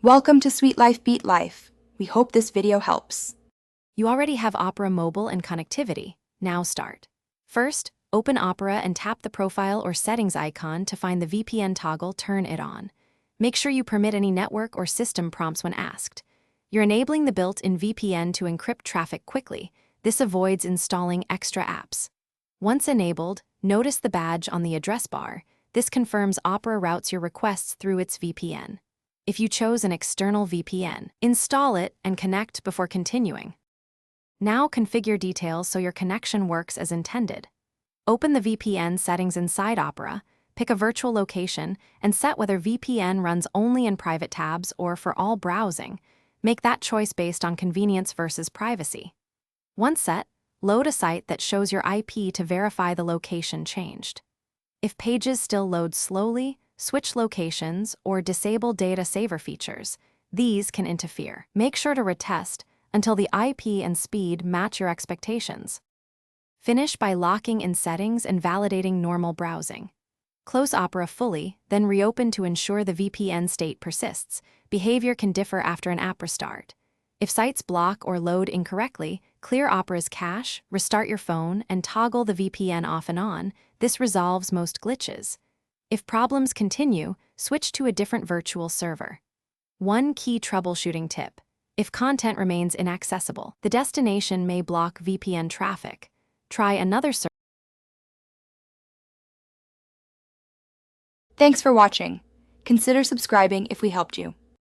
Welcome to Sweet Life Beat Life. We hope this video helps. You already have Opera mobile and connectivity. Now start. First, open Opera and tap the profile or settings icon to find the VPN toggle. Turn it on. Make sure you permit any network or system prompts when asked. You're enabling the built-in VPN to encrypt traffic quickly. This avoids installing extra apps. Once enabled, notice the badge on the address bar. This confirms Opera routes your requests through its VPN. If you chose an external VPN, install it and connect before continuing. Now configure details so your connection works as intended. Open the VPN settings inside Opera, pick a virtual location, and set whether VPN runs only in private tabs or for all browsing. Make that choice based on convenience versus privacy. Once set, load a site that shows your IP to verify the location changed. If pages still load slowly, switch locations, or disable data saver features. These can interfere. Make sure to retest until the IP and speed match your expectations. Finish by locking in settings and validating normal browsing. Close Opera fully, then reopen to ensure the VPN state persists. Behavior can differ after an app restart. If sites block or load incorrectly, clear Opera's cache, restart your phone, and toggle the VPN off and on. This resolves most glitches. If problems continue, switch to a different virtual server. One key troubleshooting tip: if content remains inaccessible, the destination may block VPN traffic. Try another server. Thanks for watching. Consider subscribing if we helped you.